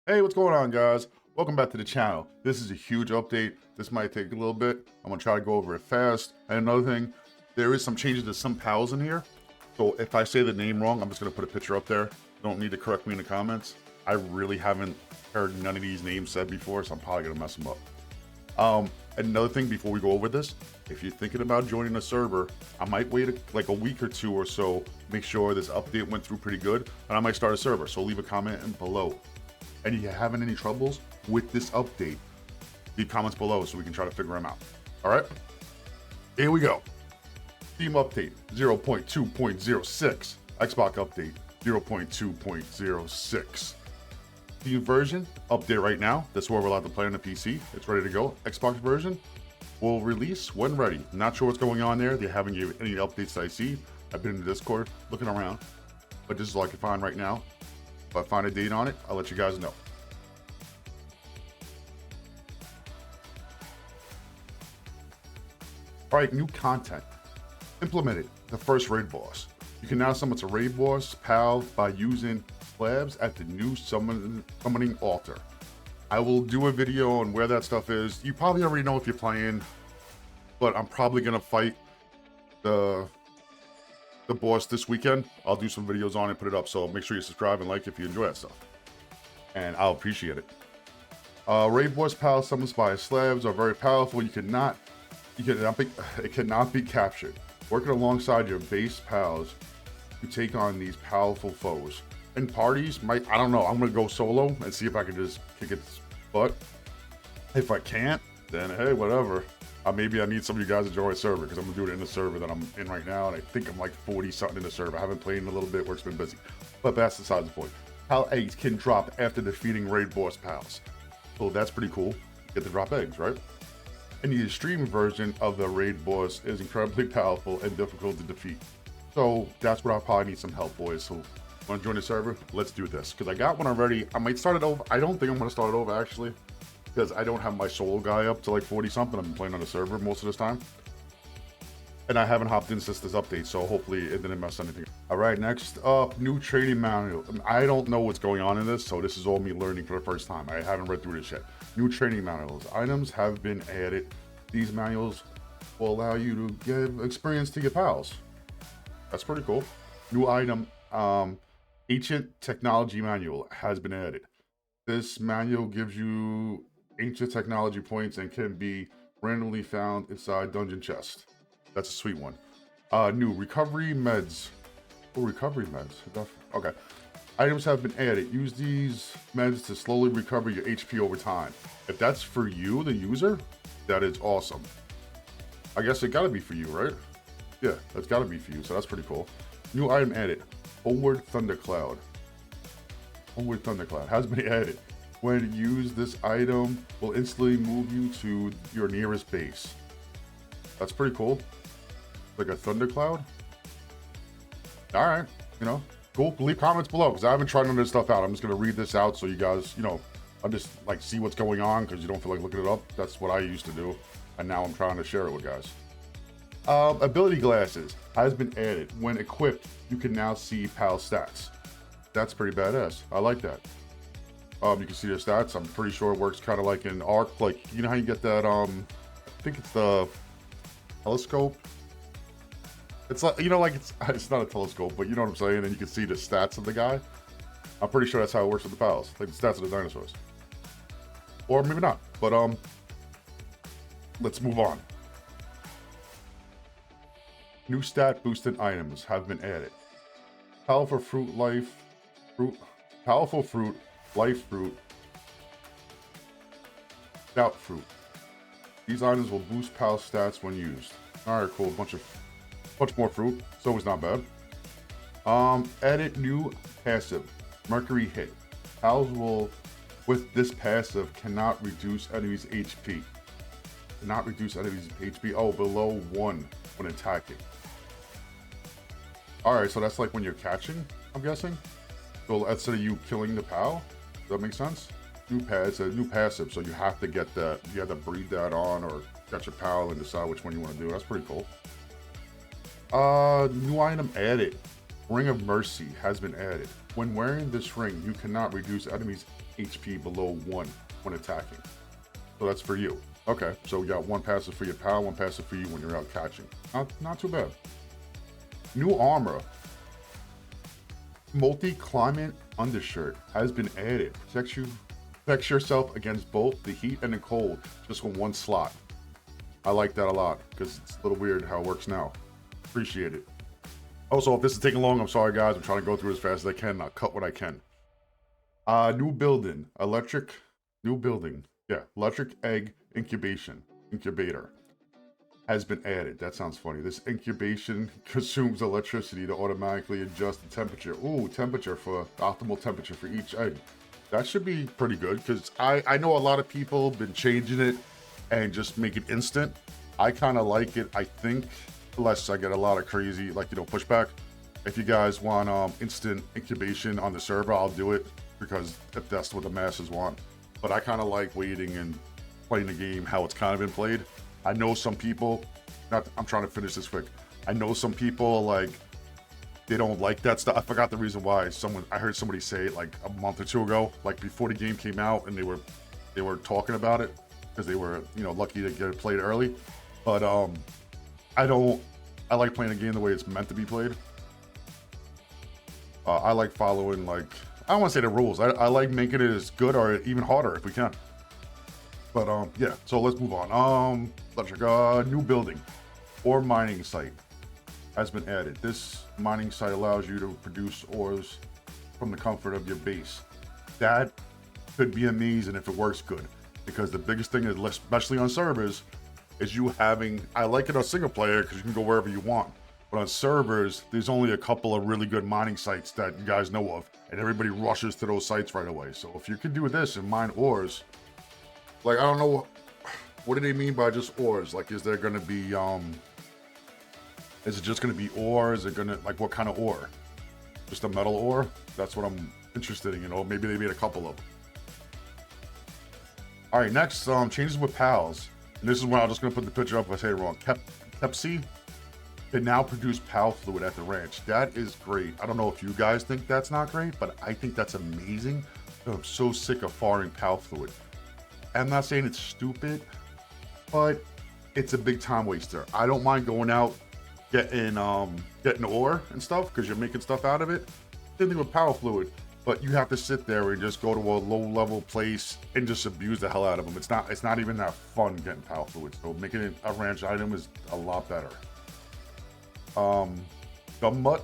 Hey, what's going on, guys? Welcome back to the channel. This is a huge update. This might take a little bit. I'm gonna try to go over it fast. And another thing, there is some changes to some pals in here. So if I say the name wrong, I'm just gonna put a picture up there. You don't need to correct me in the comments. I really haven't heard none of these names said before, so I'm probably gonna mess them up. Another thing before we go over this, if you're thinking about joining a server, I might wait like a week or two or so, make sure this update went through pretty good, and I might start a server. So leave a comment in below. And if you're having any troubles with this update, leave comments below so we can try to figure them out. All right, here we go. Steam update 0.2.06, Xbox update 0.2.06. Steam version update right now. That's where we're allowed to play on the PC. It's ready to go. Xbox version will release when ready. Not sure what's going on there. They haven't given any updates that I see. I've been in the Discord looking around, but this is all I can find right now. If I find a date on it, I'll let you guys know. All right, new content. Implemented the first raid boss. You can now summon a raid boss pal by using slabs at the new summoning altar. I will do a video on where that stuff is. You probably already know if you're playing, but I'm probably gonna fight the boss this weekend. I'll do some videos on it, put it up, so make sure you subscribe and like if you enjoy that stuff, and I'll appreciate it. Raid boss pal summons by slabs are very powerful. It cannot be captured. Working alongside your base pals to take on these powerful foes. In parties, I don't know, I'm gonna go solo and see if I can just kick its butt. If I can't, then hey, whatever. Maybe I need some of you guys to join a server, because I'm gonna do it in the server that I'm in right now, and I think I'm like 40 something in the server. I haven't played in a little bit, work's been busy. But that's besides the point. Pal eggs can drop after defeating raid boss pals. So that's pretty cool. Get to drop eggs, right? And the extreme version of the raid boss is incredibly powerful and difficult to defeat. So that's where I probably need some help, boys. So wanna join the server? Let's do this. Because I got one already. I might start it over. I don't think I'm gonna start it over actually, because I don't have my solo guy up to like 40 something. I've been playing on the server most of this time. And I haven't hopped in since this update, so hopefully it didn't mess anything. All right, next up, new training manual. I don't know what's going on in this, so this is all me learning for the first time. I haven't read through this yet. New training manuals. Items have been added. These manuals will allow you to give experience to your pals. That's pretty cool. New item, ancient technology manual has been added. This manual gives you ancient technology points and can be randomly found inside dungeon chests. That's a sweet one. New recovery meds. Oh, recovery meds. Okay. Items have been added. Use these meds to slowly recover your HP over time. If that's for you, the user, that is awesome. I guess it gotta be for you, right? Yeah, that's gotta be for you, so that's pretty cool. New item added. Homeward Thundercloud. Homeward Thundercloud has been added. When used, this item will instantly move you to your nearest base. That's pretty cool. Like a thundercloud. All right, you know, cool. Leave comments below, because I haven't tried none of this stuff out. I'm just gonna read this out so you guys, you know, I'm just like see what's going on, because you don't feel like looking it up. That's what I used to do, and now I'm trying to share it with guys. Ability glasses has been added. When equipped, you can now see pal stats. That's pretty badass. I like that. You can see their stats. I'm pretty sure it works kind of like in Arc. Like, you know how you get that, I think it's the telescope. It's like, you know, like it's not a telescope, but you know what I'm saying? And you can see the stats of the guy. I'm pretty sure that's how it works with the pals. Like the stats of the dinosaurs. Or maybe not. But let's move on. New stat boosting items have been added. Powerful fruit, life fruit, stout fruit. These items will boost pal stats when used. All right, cool. Bunch more fruit. It's always not bad. Added new passive, Mercury Hit. Pals will, with this passive, cannot reduce enemies' HP. Cannot reduce enemies' HP. Oh, below 1 when attacking. All right, so that's like when you're catching, I'm guessing. So instead of you killing the pal, does that make sense? New passive, so you have to get that. You have to breed that on, or catch a pal and decide which one you want to do. That's pretty cool. New item added. Ring of Mercy has been added. When wearing this ring, you cannot reduce enemies' HP below 1 when attacking. So that's for you. Okay, so we got 1 passive for your pal, 1 passive for you when you're out catching. Not too bad. New armor. Multi-climate undershirt has been added. Protects yourself against both the heat and the cold, just with 1 slot. I like that a lot, because it's a little weird how it works now. Appreciate it. Also, if this is taking long, I'm sorry guys. I'm trying to go through as fast as I can. I'll cut what I can. New building. New building. Yeah, electric egg incubator has been added. That sounds funny. This incubation consumes electricity to automatically adjust the temperature. Ooh, temperature for optimal temperature for each egg. That should be pretty good, because I know a lot of people have been changing it and just make it instant. I kind of like it, I think, unless I get a lot of crazy, like, pushback. If you guys want instant incubation on the server, I'll do it, because if that's what the masses want. But I kind of like waiting and playing the game how it's kind of been played. I know some people, I'm trying to finish this quick. I know some people, like, they don't like that stuff. I forgot the reason why. I heard somebody say it like a month or 2 ago, like before the game came out, and they were talking about it because they were, lucky to get it played early. But I like playing the game the way it's meant to be played. I like following, like, I don't want to say the rules. I like making it as good or even harder if we can. But yeah, so let's move on. New building or mining site has been added. This mining site allows you to produce ores from the comfort of your base. That could be amazing if it works good, because the biggest thing is, especially on servers, is you having, I like it on single player because you can go wherever you want, but on servers, there's only a couple of really good mining sites that you guys know of, and everybody rushes to those sites right away. So if you can do this and mine ores, like, I don't know, what do they mean by just ores? Like, is there going to be, is it just going to be ore? Is it going to, like, what kind of ore? Just a metal ore? That's what I'm interested in, maybe they made a couple of them. All right, next, changes with pals. And this is where I'm just going to put the picture up if I say it wrong. Pepsi can now produce pal fluid at the ranch. That is great. I don't know if you guys think that's not great, but I think that's amazing. I'm so sick of farming pal fluid. I'm not saying it's stupid, but it's a big time waster. I don't mind going out, getting ore and stuff, because you're making stuff out of it. Same thing with power fluid, but you have to sit there and just go to a low level place and just abuse the hell out of them. It's not even that fun getting power fluid. So making it a ranch item is a lot better. Gum mutt,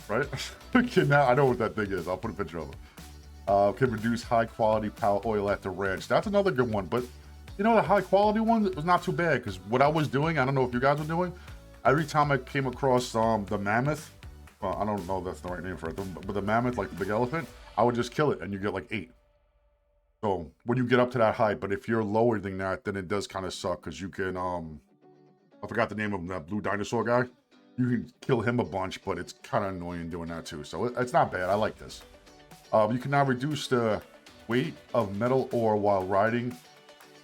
right? Okay, now I know what that thing is. I'll put a picture of it. Can produce high quality pal oil at the ranch. That's another good one, but the high quality one was not too bad, because what I was doing, I don't know if you guys were doing, every time I came across the mammoth, well, I don't know if that's the right name for it, but the mammoth, like the big elephant, I would just kill it and you get like 8. So when you get up to that height, but if you're lower than that, then it does kind of suck, because you can, I forgot the name of that blue dinosaur guy. You can kill him a bunch, but it's kind of annoying doing that too. So it's not bad. I like this. You can now reduce the weight of metal ore while riding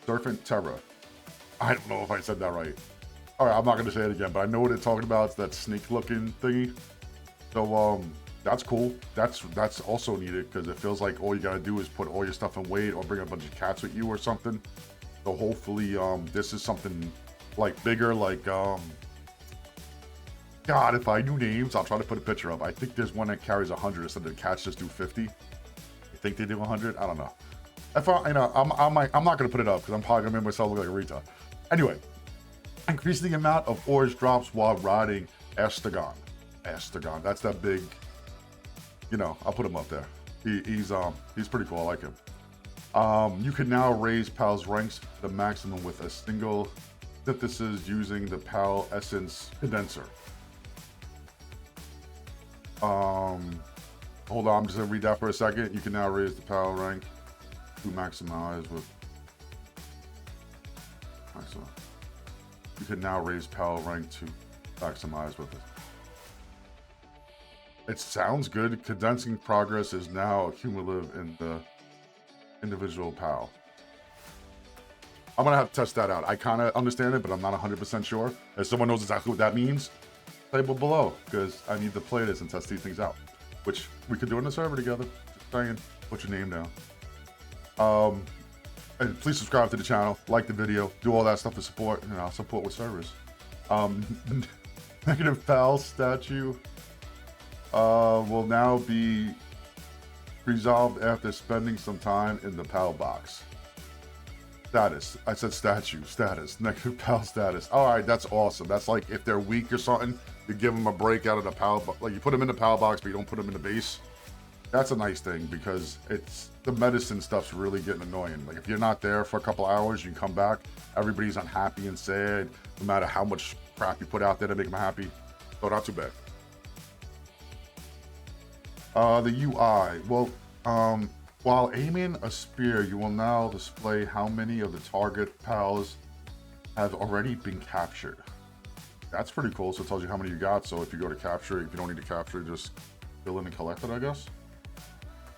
Serpent Terra. I don't know if I said that right. All right, I'm not going to say it again, but I know what it's talking about. It's that snake-looking thingy. So that's cool. That's also needed, because it feels like all you got to do is put all your stuff in weight or bring a bunch of cats with you or something. So hopefully this is something like bigger, like God, if I knew names, I'll try to put a picture up. I think there's one that carries 100 instead of the cats just do 50. I think they do 100. I don't know. If I'm not gonna put it up, because I'm probably gonna make myself look like a retard. Anyway, increase the amount of ores drops while riding Astragon. That's that big. I'll put him up there. He's pretty cool. I like him. You can now raise PAL's ranks to the maximum with a single synthesis using the PAL essence condenser. Hold on, I'm just gonna read that for a second. You can now raise the PAL rank to maximize with maximum. You can now raise PAL rank to maximize with it. It sounds good. Condensing progress is now cumulative in the individual PAL. I'm gonna have to test that out. I kind of understand it, but I'm not 100% sure. If someone knows exactly what that means, type it below, because I need to play this and test these things out, which we could do in the server together. Just saying, put your name down. And please subscribe to the channel, like the video, do all that stuff to support, support with servers. Negative PAL statue will now be resolved after spending some time in the PAL box. Status. I said statue. Status. Negative PAL status. Alright, that's awesome. That's like if they're weak or something, you give them a break out of the PAL box. Like you put them in the PAL box, but you don't put them in the base. That's a nice thing because it's the medicine stuff's really getting annoying. Like if you're not there for a couple hours, you come back, everybody's unhappy and sad, no matter how much crap you put out there to make them happy. So not too bad. The UI. Well, while aiming a spear, you will now display how many of the target pals have already been captured. That's pretty cool. So it tells you how many you got. So if you go to capture, if you don't need to capture, just fill in and collect it, I guess.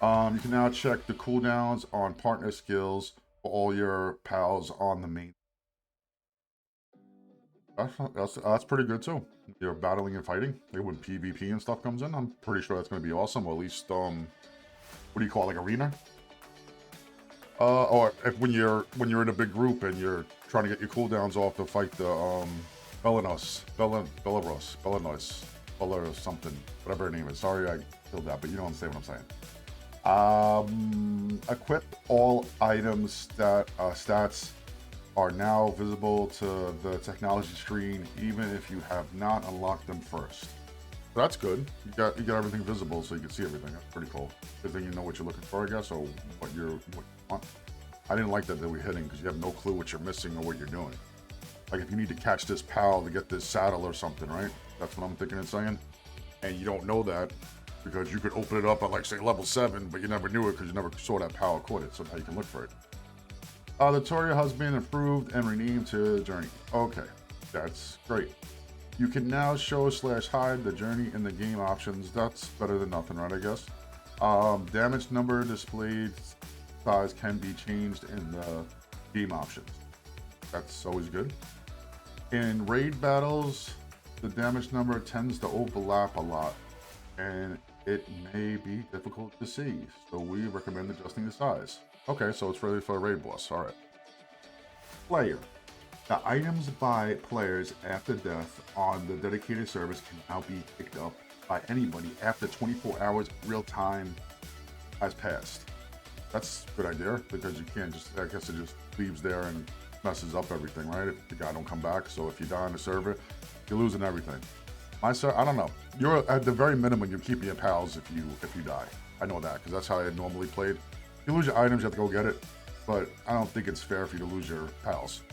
You can now check the cooldowns on partner skills for all your pals on the main. That's pretty good too. You're battling and fighting. Like when PvP and stuff comes in, I'm pretty sure that's going to be awesome. Or at least, what do you call it, like arena? Or if when you're in a big group and you're trying to get your cooldowns off to fight the Bellanoir, something, whatever her name is. Sorry I killed that, but you don't understand what I'm saying. Equip all items that stats are now visible to the technology screen, even if you have not unlocked them first. So that's good. You got everything visible, so you can see everything. That's pretty cool. Good thing you know what you're looking for, I guess, or what you want. I didn't like that they were hitting because you have no clue what you're missing or what you're doing. Like if you need to catch this pal to get this saddle or something, right? That's what I'm thinking and saying. And you don't know that because you could open it up at like say level 7, but you never knew it because you never saw that pal caught it. So now you can look for it. The tutorial has been improved and renamed to Journey. Okay, that's great. You can now show/hide the journey in the game options. That's better than nothing, right, I guess. Damage number displayed size can be changed in the game options. That's always good. In raid battles, the damage number tends to overlap a lot, and it may be difficult to see, so we recommend adjusting the size. Okay, so it's really for a raid boss. All right. Player. The items by players after death on the dedicated servers can now be picked up by anybody after 24 hours real time has passed. That's a good idea because you can't just, I guess it just leaves there and messes up everything, right? If the guy don't come back. So if you die on the server, you're losing everything. I don't know. You're at the very minimum, you're keeping your pals if you die. I know that because that's how I normally played. If you lose your items, you have to go get it. But I don't think it's fair for you to lose your pals.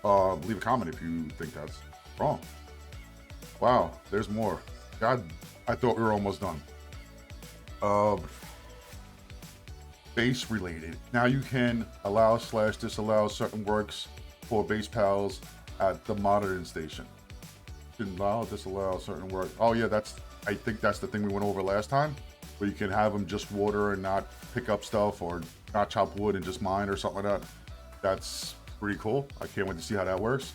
Leave a comment if you think that's wrong. Wow, there's more. God, I thought we were almost done. Base related. Now you can allow/disallow certain works for base pals at the monitoring station. You can allow, disallow certain work. Oh yeah, I think that's the thing we went over last time, where you can have them just water and not pick up stuff, or not chop wood and just mine or something like that. That's pretty cool. I can't wait to see how that works.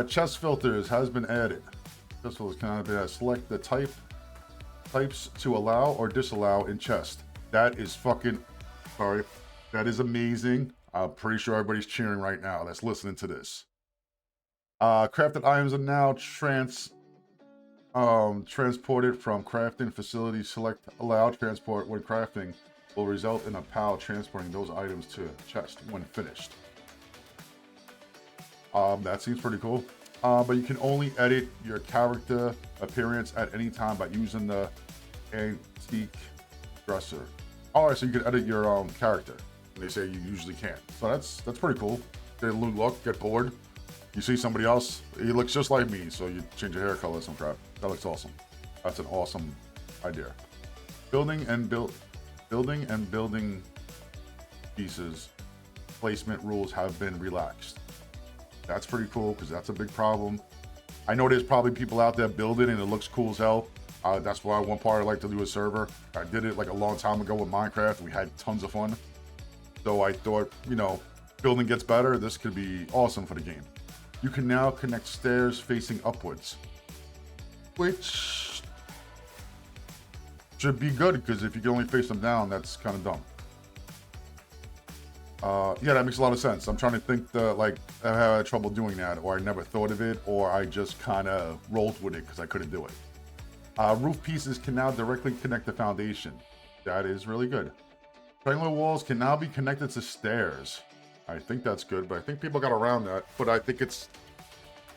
Chest filters has been added. Chest filters can select the types to allow or disallow in chest. That is that is amazing. I'm pretty sure everybody's cheering right now that's listening to this. Crafted items are now transported from crafting facility. Select allow transport when crafting will result in a pal transporting those items to a chest when finished. That seems pretty cool. But you can only edit your character appearance at any time by using the antique dresser. Alright, so you can edit your character. They say you usually can't. So that's pretty cool. Get a new look, get bored. You see somebody else, he looks just like me, so you change your hair color, some crap. That looks awesome. That's an awesome idea. Building pieces placement rules have been relaxed. That's pretty cool because that's a big problem. I know there's probably people out there building and it looks cool as hell. That's why one part I like to do a server. I did it like a long time ago with Minecraft. We had tons of fun. So I thought, building gets better. This could be awesome for the game. You can now connect stairs facing upwards, which should be good because if you can only face them down, that's kind of dumb. Yeah, that makes a lot of sense. I'm trying to think like I had trouble doing that, or I never thought of it, or I just kind of rolled with it because I couldn't do it. Roof pieces can now directly connect the foundation. That is really good. Triangular walls can now be connected to stairs. I think that's good, but I think people got around that. But I think it's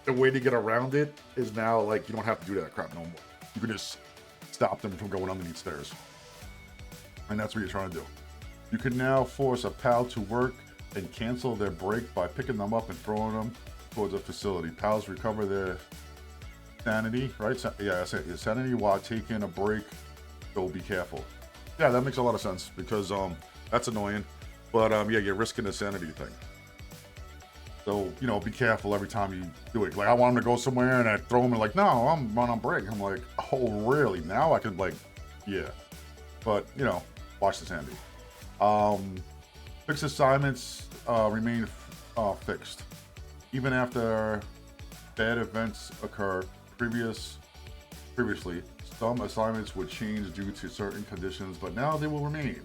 the way to get around it is now like you don't have to do that crap no more. You can just stop them from going underneath stairs. And that's what you're trying to do. You can now force a pal to work and cancel their break by picking them up and throwing them towards a facility. Pals recover their sanity, right? Yeah, I said sanity while taking a break. So be careful. Yeah, that makes a lot of sense because that's annoying. But yeah, you're risking the sanity thing. So, you know, be careful every time you do it. Like, I want him to go somewhere and I throw him and like, no, I'm on break. I'm like, oh, really? Now I could like, yeah. But, you know, watch the sanity. Fixed assignments remain fixed. Even after bad events occur previously, some assignments would change due to certain conditions, but now they will remain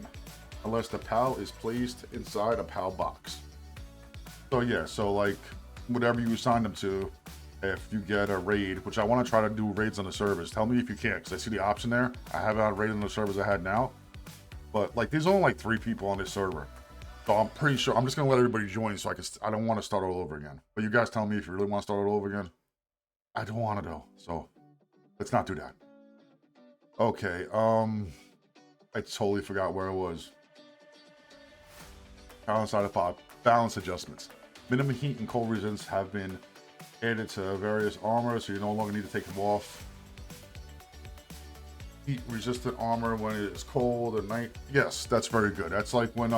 unless the PAL is placed inside a PAL box. So yeah, so like whatever you assign them to, if you get a raid, which I want to try to do raids on the servers, tell me if you can, because I see the option there. I haven't had a raid on the servers I had now, but like there's only like 3 people on this server, so I'm pretty sure I'm just gonna let everybody join so I don't want to start all over again. But you guys tell me if you really want to start all over again. I don't want to though, so let's not do that. Okay, I totally forgot where it was. Balance side of pop. Balance adjustments. Minimum heat and cold resistance have been added to various armor, so you no longer need to take them off. Heat resistant armor when it is cold at night. Yes, that's very good. That's like when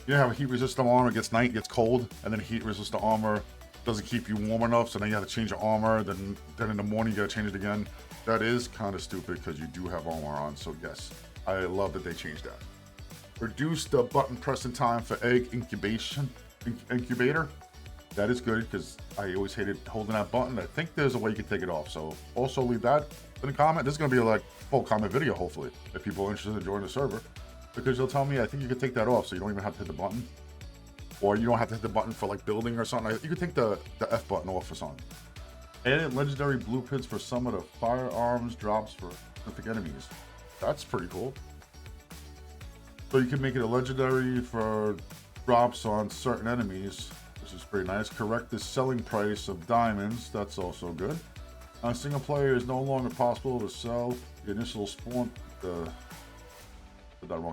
you have a heat resistant armor, it gets night, gets cold, and then heat resistant armor doesn't keep you warm enough, so then you have to change your armor, then in the morning you gotta change it again. That is kind of stupid because you do have armor on, so yes, I love that they changed that. Reduce the button pressing time for egg incubator. That is good because I always hated holding that button. I think there's a way you can take it off, so also leave that in the comment. This is going to be like full comment video, hopefully, if people are interested in joining the server, because they'll tell me I think you can take that off, so you don't even have to hit the button, or you don't have to hit the button for like building or something. You can take the F button off for something. Added legendary blueprints for some of the firearms drops for specific enemies. That's pretty cool. So you can make it a legendary for drops on certain enemies, which is pretty nice. Correct the selling price of diamonds. That's also good. On single player, is no longer possible to sell the initial spawn.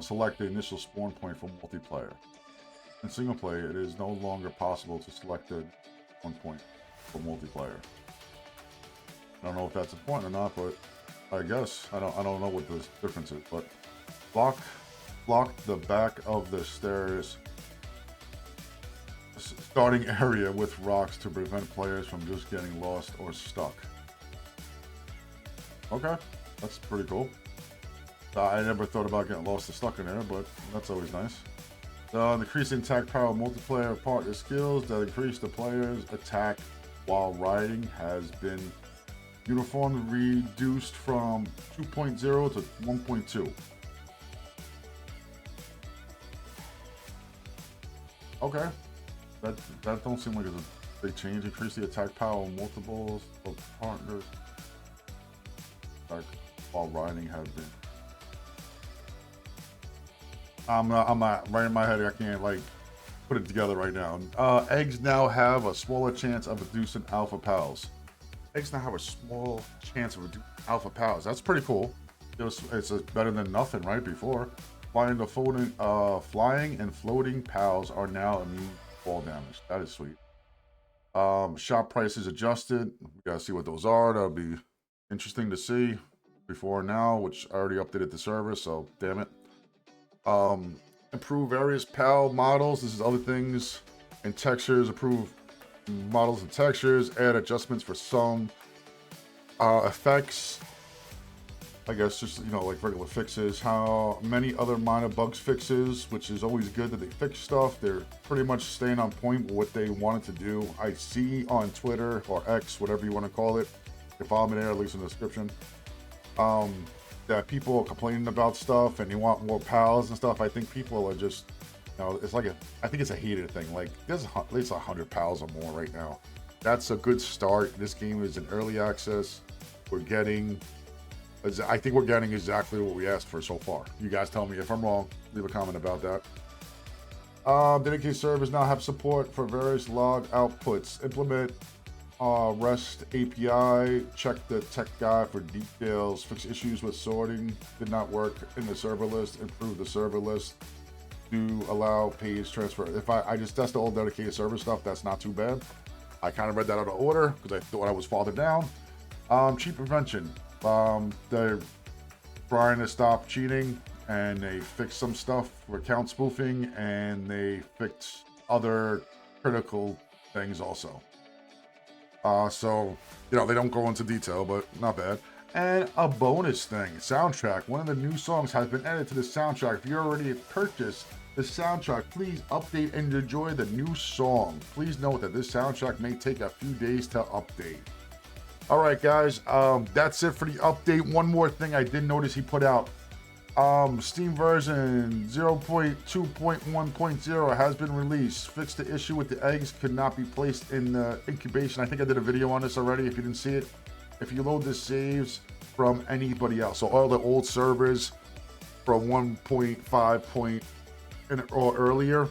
Select the initial spawn point for multiplayer. In single player, it is no longer possible to select the spawn point for multiplayer. I don't know if that's a point or not, but I guess I don't know what the difference is. But block the back of the stairs starting area with rocks to prevent players from just getting lost or stuck. Okay, that's pretty cool. I never thought about getting lost or stuck in there, but that's always nice. Increasing attack power multiplayer partner skills that increase the player's attack while riding has been uniformly reduced from 2.0 to 1.2. Okay, that don't seem like it's a big change. Increase the attack power of multiples of partners while riding has been. I'm not right in my head. I can't like put it together right now. Eggs now have a smaller chance of reducing alpha pals. Eggs now have a small chance of reducing alpha pals. That's pretty cool. It's better than nothing, right? Before. Flying and floating pals are now immune to fall damage. That is sweet. Shop prices adjusted. We gotta see what those are. That'll be interesting to see. Before now, which I already updated the server, so damn it. Improve various PAL models. This is other things and textures. Improve models and textures. Add adjustments for some effects. I guess just, you know, like regular fixes. How many other minor bugs fixes, which is always good that they fix stuff. They're pretty much staying on point with what they wanted to do. I see on Twitter or X, whatever you want to call it, if I'm in there, links in the description, that people are complaining about stuff and they want more pals and stuff. I think people are just No, it's like I think it's a heated thing. Like there's at least 100 pals or more right now. That's a good start. This game is in early access. I think we're getting exactly what we asked for so far. You guys tell me if I'm wrong. Leave a comment about that. Dedicated servers now have support for various log outputs. Implement REST API. Check the tech guide for details. Fix issues with sorting. Did not work in the server list. Improve the server list to allow page transfer. If I just test the old dedicated server stuff, that's not too bad. I kind of read that out of order because I thought I was farther down. Cheat prevention. They're trying to stop cheating, and they fixed some stuff for account spoofing, and they fixed other critical things also. So, you know, they don't go into detail, but not bad. And a bonus thing, soundtrack. One of the new songs has been added to the soundtrack. If you already purchased the soundtrack, please update and enjoy the new song. Please note that this soundtrack may take a few days to update. All right, guys, that's it for the update. One more thing I did notice he put out. Steam version 0.2.1.0 has been released. Fixed the issue with the eggs could not be placed in the incubation. I think I did a video on this already if you didn't see it. If you load the saves from anybody else, so all the old servers from 1.5 or earlier,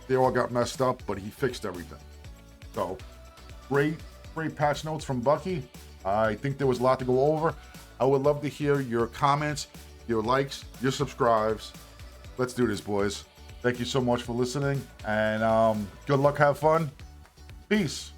they all got messed up, but he fixed everything. So great patch notes from Bucky. I think there was a lot to go over. I would love to hear your comments, your likes, your subscribes. Let's do this, boys. Thank you so much for listening, and good luck, have fun. Peace.